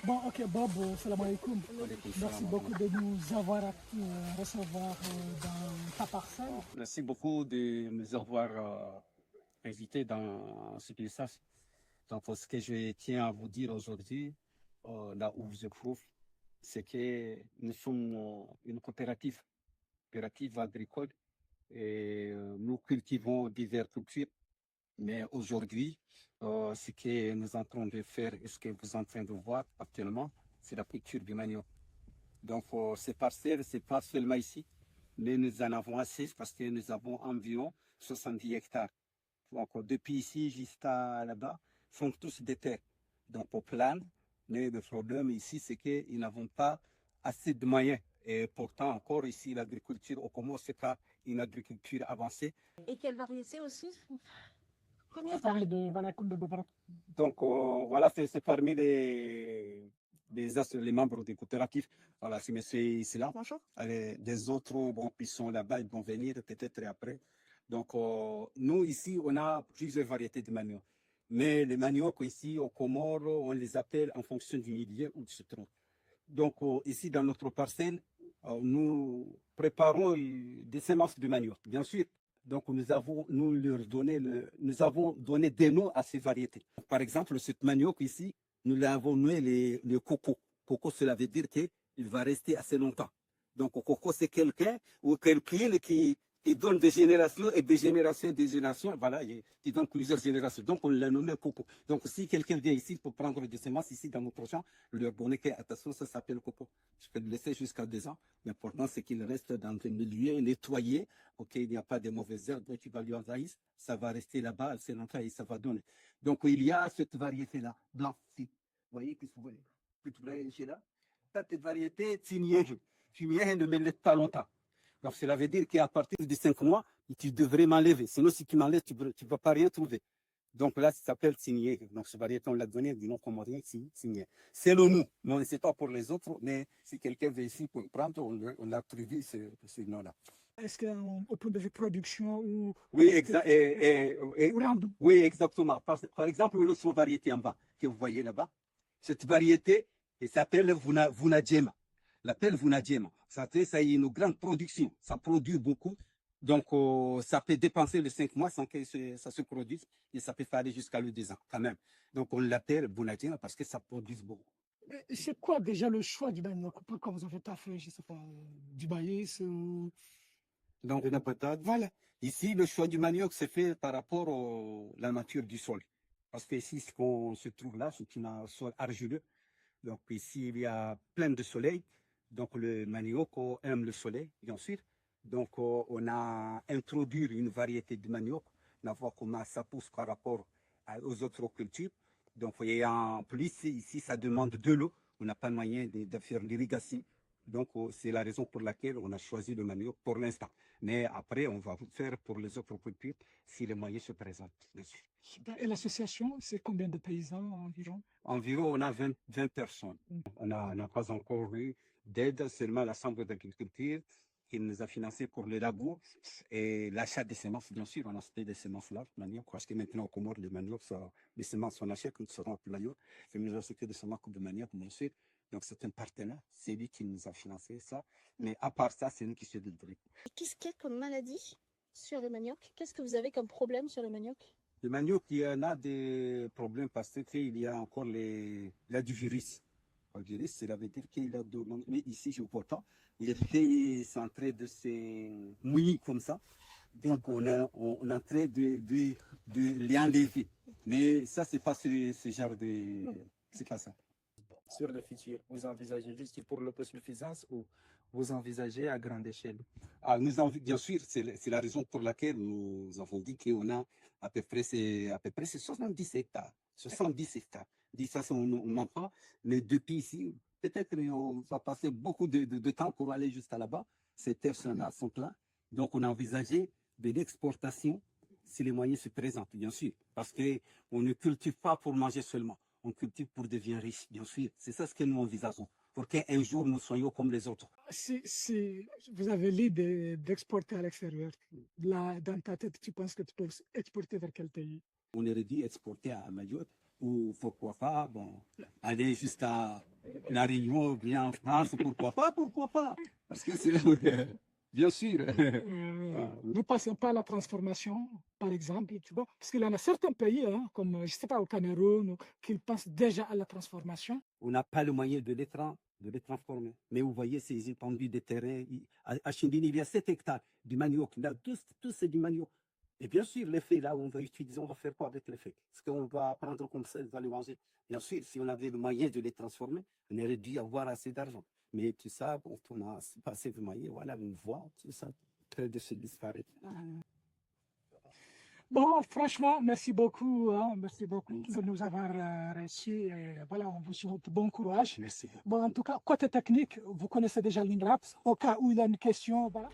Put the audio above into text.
Bon, ok, Bob, salam alaikum. Merci beaucoup de nous avoir recevoir dans ta parcelle. Merci beaucoup de nous avoir invités dans ce message. Donc, ce que je tiens à vous dire aujourd'hui, là où je prouve, c'est que nous sommes une coopérative agricole et nous cultivons diverses cultures. Mais aujourd'hui, ce que nous sommes en train de faire et ce que vous êtes en train de voir actuellement, c'est la culture du manioc. Donc, ces parcelles, ce n'est pas seulement ici, mais nous en avons assez parce que nous avons environ 70 hectares. Donc, depuis ici jusqu'à là-bas, sont tous des terres. Donc, pour plaindre, mais le problème ici, c'est qu'ils n'avons pas assez de moyens. Et pourtant, encore ici, l'agriculture au Comore, c'est pas une agriculture avancée. Et quelle variété aussi? Combien parler de Valacum de Bobara? Donc, voilà, c'est parmi les membres des coopératives. Voilà, c'est M. là. Bonjour. Allez, des autres, bon, ils sont là-bas, ils vont venir peut-être après. Donc, nous, ici, on a plusieurs variétés de manioc. Mais les manioc, ici, au Comores, on les appelle en fonction du milieu où ils se trouvent. Donc, ici, dans notre parcelle, nous préparons des semences de manioc, bien sûr. Donc, nous avons donné des noms à ces variétés. Par exemple, cette manioc ici, nous l'avons nommé le coco. Coco, cela veut dire qu'il va rester assez longtemps. Donc, coco, c'est quelqu'un ou quelqu'un qui donne des générations et des générations, voilà, qui donne plusieurs générations. Donc, on l'a nommé coco. Donc, si quelqu'un vient ici pour prendre des semences ici dans notre champ, leur donner que, attention, ça s'appelle coco. Je peux le laisser jusqu'à 2 ans. L'important, c'est qu'il reste dans un milieu nettoyé. OK, il n'y a pas de mauvaises herbes qui va lui envahir. Ça va rester là-bas assez longtemps et ça va donner. Donc, il y a cette variété-là, blanc. Vous voyez, qu'est-ce que vous voyez? Cette variété-là, cette variété, Tinier ne me laisse pas longtemps. Donc, cela veut dire qu'à partir de 5 mois, tu devrais m'enlever. Sinon, si tu m'enlèves, tu ne vas pas rien trouver. Donc là, ça s'appelle signé. Donc, ce variété, on l'a donné du nom comorien, signé. C'est le nous. Non, c'est pas pour les autres, mais si quelqu'un veut ici pour le prendre, on a prévu ce nom-là. Est-ce qu'au point de vue production ou... Oui, oui, exactement. Par exemple, l'autre variété en bas, que vous voyez là-bas, cette variété, elle s'appelle Vunadjema. L'appelle Vunadjema. Ça a une grande production. Ça produit beaucoup. Donc, ça peut dépenser les 5 mois sans que ça se produise. Et ça peut aller jusqu'à le 2 ans, quand même. Donc, on l'appelle Vunadjema parce que ça produit beaucoup. C'est quoi déjà le choix du manioc? Pourquoi vous avez pas fait, je sais pas, du maïs ou... Donc, voilà. Ici, le choix du manioc s'est fait par rapport à la nature du sol. Parce que ici, ce qu'on se trouve là, c'est un sol argileux. Donc, ici, il y a plein de soleil. Donc, le manioc aime le soleil, bien sûr. Donc, on a introduit une variété de manioc. On voit comment ça pousse par rapport aux autres cultures. Donc, et en plus, ici, ça demande de l'eau. On n'a pas moyen de faire l'irrigation. Donc, c'est la raison pour laquelle on a choisi le manioc pour l'instant. Mais après, on va vous faire pour les autres cultures si les moyens se présentent. Et l'association, c'est combien de paysans environ? Environ, on a 20 personnes. On n'a pas encore eu d'aide, seulement la Chambre d'agriculture qui nous a financé pour le labour et l'achat des semences. Bien sûr, on a acheté des semences là, manioc, parce que maintenant, au Comores, les manioc, les semences, on achète, nous serons au manioc. Et nous avons acheté des semences de manioc, bien sûr. Donc, c'est un partenaire, c'est lui qui nous a financé ça. Mais à part ça, c'est nous qui se débrouillons. Qu'est-ce qu'il y a comme maladie sur le manioc? Qu'est-ce que vous avez comme problème sur le manioc? Le manioc, il y en a des problèmes parce qu'il y a encore il a du virus. Le virus, cela veut dire qu'il a de... Mais ici, je ne vois pas. Il est en train de se mouiller comme ça. Donc, on est en train de l'enlever. Mais ça, c'est pas ce genre de... C'est pas ça. Sur le futur, vous envisagez juste pour l'autosuffisance ou vous envisagez à grande échelle? Bien sûr, c'est la raison pour laquelle nous avons dit qu'on a à peu près 70 hectares. 70 hectares. Dit ça, on n'en pas. Mais depuis ici, peut-être qu'on va passer beaucoup de temps pour aller jusqu'à là-bas. Ces terres sont là. Donc, on a envisagé de l'exportation si les moyens se présentent, bien sûr. Parce qu'on ne cultive pas pour manger seulement. On cultive pour devenir riche, bien sûr. C'est ça ce que nous envisageons. Pour qu'un jour, nous soyons comme les autres. Si vous avez l'idée d'exporter à l'extérieur, là, dans ta tête, tu penses que tu peux exporter vers quel pays? On aurait dû exporter à Mayotte, ou pourquoi pas, bon, aller jusqu'à La Réunion, bien en France, pourquoi pas, parce que c'est, bien sûr. Nous passons pas à la transformation, par exemple, tu vois, parce qu'il y en a certains pays, hein, comme, je sais pas, au Cameroun, qui pensent déjà à la transformation. On n'a pas le moyen de les transformer. Mais vous voyez ces étendues de terrain. À Chindini, il y a 7 hectares du manioc. Là, tous c'est du manioc. Et bien sûr, les feuilles, là, on va utiliser, on va faire quoi avec les feuilles? Est-ce qu'on va prendre comme ça, on va les manger? Bien sûr, si on avait le moyen de les transformer, on aurait dû avoir assez d'argent. Mais tout ça, bon, on a pas assez de moyens, voilà, on voit tout ça près de se disparaître. Bon, franchement, merci beaucoup, hein, merci beaucoup de nous avoir reçus. Et voilà, on vous souhaite bon courage. Merci. Bon, en tout cas, côté technique, vous connaissez déjà l'Inraps. Au cas où il y a une question, voilà.